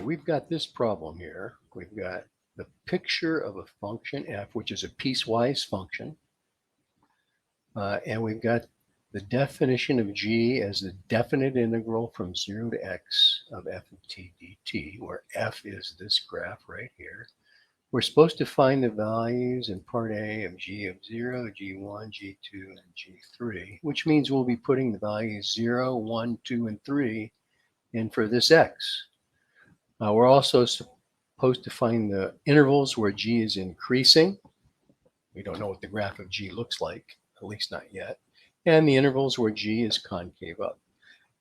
we've got this problem here. We've got the picture of a function f, which is a piecewise function. And we've got the definition of g as the definite integral from 0 to x of f of t dt, where f is this graph right here. We're supposed to find the values in part A of g of 0, g1, g2, and g3, which means we'll be putting the values 0, 1, 2, and 3 in for this x. We're also supposed to find the intervals where g is increasing. We don't know what the graph of g looks like, at least not yet. And the intervals where g is concave up.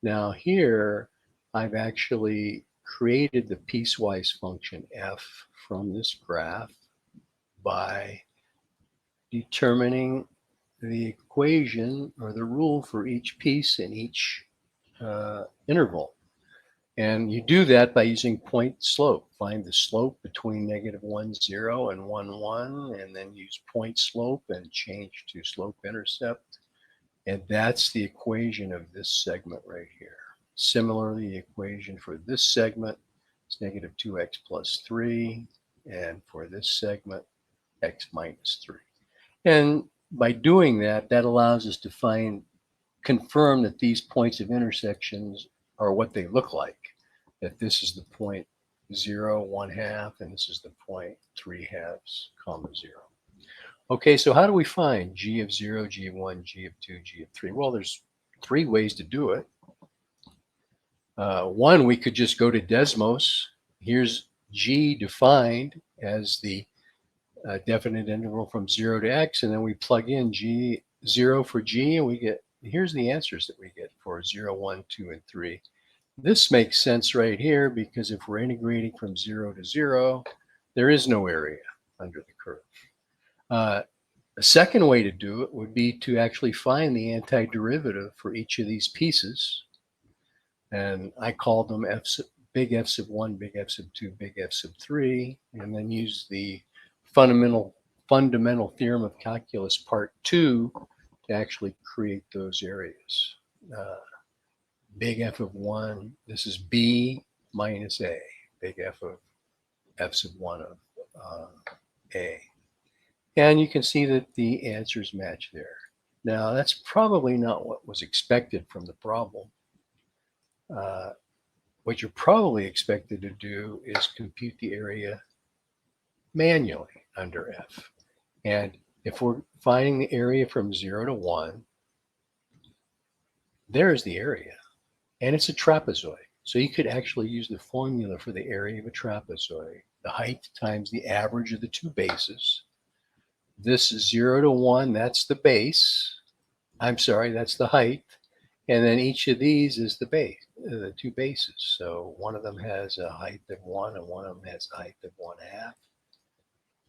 Now here, I've actually created the piecewise function f from this graph by determining the equation or the rule for each piece in each interval. And you do that by using point slope. Find the slope between -1, 0 and 1, 1, and then use point slope and change to slope intercept. And that's the equation of this segment right here. Similarly, the equation for this segment is -2x plus 3, and for this segment, x minus 3. And by doing that, that allows us to confirm that these points of intersections are what they look like, that this is the point 0, 1/2, and this is the point 3/2, comma 0. Okay, so how do we find g of 0, g of 1, g of 2, g of 3? Well, there's 3 ways to do it. One, we could just go to Desmos. Here's g defined as the definite integral from 0 to x, and then we plug in g 0 for g, and we get, here's the answers that we get for 0, 1, 2, and 3. This makes sense right here because if we're integrating from 0 to 0, there is no area under the curve. A second way to do it would be to actually find the antiderivative for each of these pieces. And I call them big F sub 1, big F sub 2, big F sub 3, and then use the fundamental theorem of calculus part 2 to actually create those areas. Big F of 1, this is B minus A, big F of F sub 1 of A. And you can see that the answers match there. Now, that's probably not what was expected from the problem. What you're probably expected to do is compute the area manually under F. And if we're finding the area from 0 to 1, there's the area. And it's a trapezoid. So you could actually use the formula for the area of a trapezoid. The height times the average of the two bases. This is 0 to 1, that's the base. I'm sorry, that's the height. And then each of these is the base, the two bases. So one of them has a height of 1 and one of them has a height of 1/2.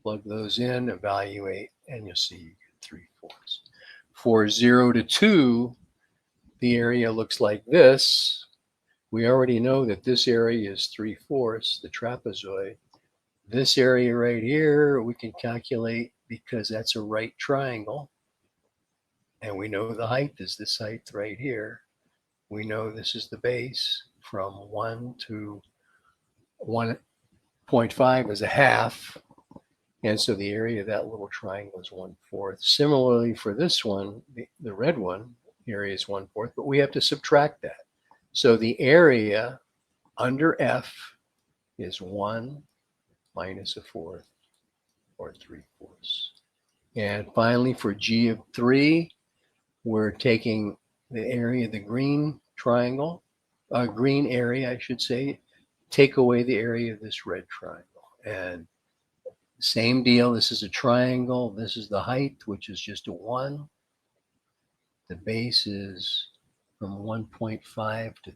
Plug those in, evaluate, and you'll see you get 3/4. For 0 to 2, the area looks like this. We already know that this area is 3/4, the trapezoid. This area right here, we can calculate because that's a right triangle. And we know the height is this height right here. We know this is the base from 1 to 1.5 is a half. And so the area of that little triangle is 1/4. Similarly for this one, the red one, the area is 1/4, but we have to subtract that. So the area under F is 1 minus 1/4 or 3/4. And finally for G of 3, we're taking the area of the green triangle, green area, I should say, take away the area of this red triangle. And same deal, this is a triangle, this is the height, which is just a 1. The base is from 1.5 to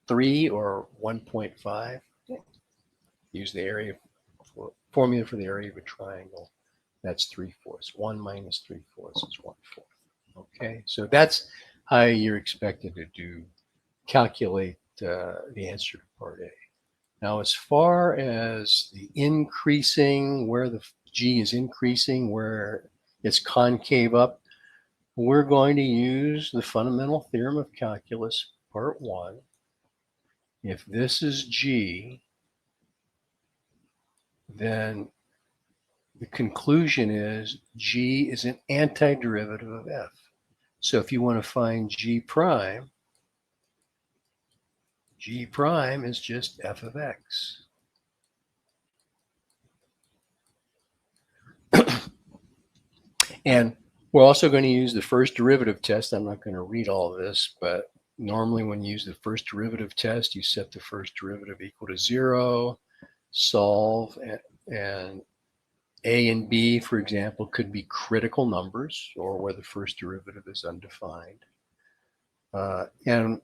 3 or 1.5. Use the area formula for the area of a triangle. That's 3/4. 1 minus 3/4 is 1/4. Okay, so that's how you're expected to calculate the answer to part A. Now, as far as the increasing, where the G is increasing, where it's concave up, we're going to use the fundamental theorem of calculus, part 1. If this is G, then the conclusion is G is an antiderivative of F. So if you want to find G prime is just F of X. And we're also going to use the first derivative test. I'm not going to read all of this, but normally when you use the first derivative test, you set the first derivative equal to 0, solve, and A and B, for example, could be critical numbers or where the first derivative is undefined. And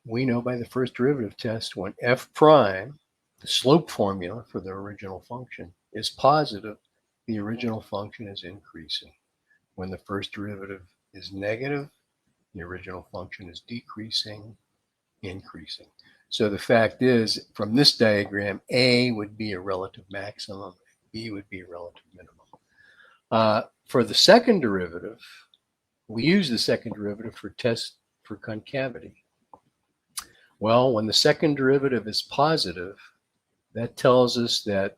we know by the first derivative test when f prime, the slope formula for the original function, is positive, the original function is increasing. When the first derivative is negative, the original function is decreasing, increasing. So the fact is, from this diagram, A would be a relative maximum, B would be a relative minimum. For the second derivative, we use the second derivative for test for concavity. Well, when the second derivative is positive, that tells us that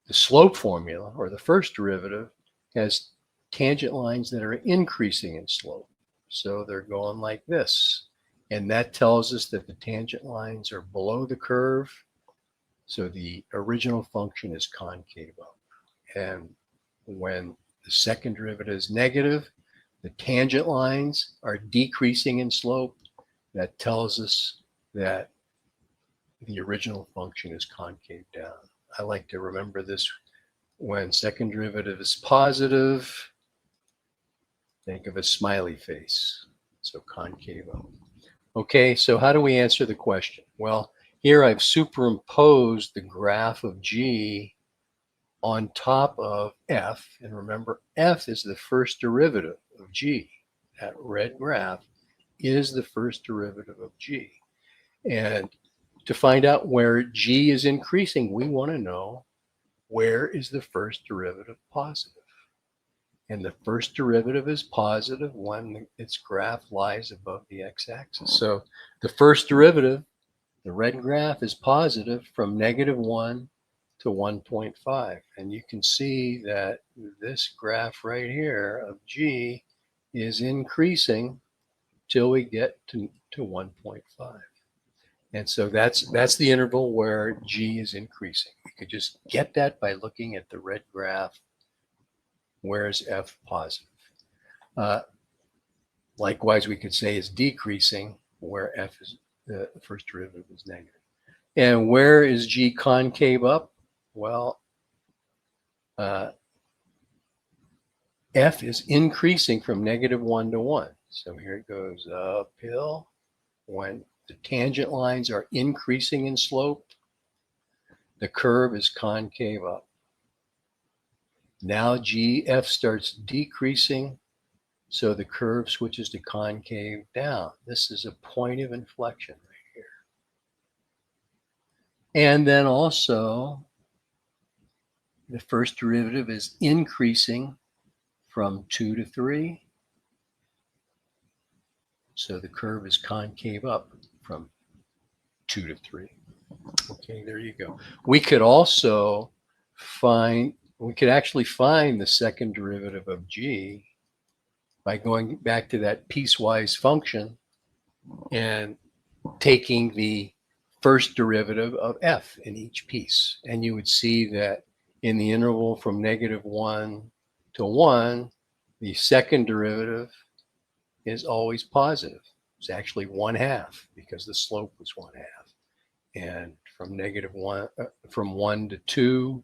the slope formula, or the first derivative, has tangent lines that are increasing in slope. So they're going like this. And that tells us that the tangent lines are below the curve. So the original function is concave up. And when the second derivative is negative, the tangent lines are decreasing in slope. That tells us that the original function is concave down. I like to remember this. When second derivative is positive, think of a smiley face. So concave up. Okay, so how do we answer the question? Well, here I've superimposed the graph of G on top of F. And remember, F is the first derivative of G. That red graph is the first derivative of G. And to find out where G is increasing, we want to know where is the first derivative positive. And the first derivative is positive when its graph lies above the x-axis. So the first derivative, the red graph, is positive from -1 to 1.5. And you can see that this graph right here of G is increasing till we get to 1.5. And so that's the interval where G is increasing. You could just get that by looking at the red graph. Where is F positive? Likewise, we could say it's decreasing where F is the first derivative is negative. And where is G concave up? Well, F is increasing from -1 to 1. So here it goes uphill. When the tangent lines are increasing in slope, the curve is concave up. Now GF starts decreasing, so the curve switches to concave down. This is a point of inflection right here. And then also, the first derivative is increasing from 2 to 3. So the curve is concave up from 2 to 3. Okay, there you go. We could also actually find the second derivative of G by going back to that piecewise function and taking the first derivative of F in each piece. And you would see that in the interval from -1 to 1, the second derivative is always positive. It's actually 1/2 because the slope was 1/2. And from from 1 to 2,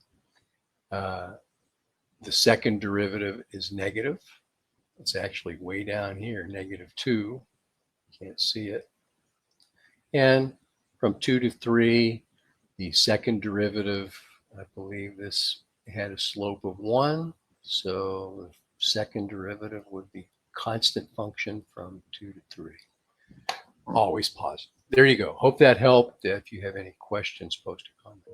the second derivative is negative. It's actually way down here, -2. Can't see it. And from 2 to 3, the second derivative, I believe this had a slope of 1. So the second derivative would be constant function from 2 to 3. Always positive. There you go. Hope that helped. If you have any questions, post a comment.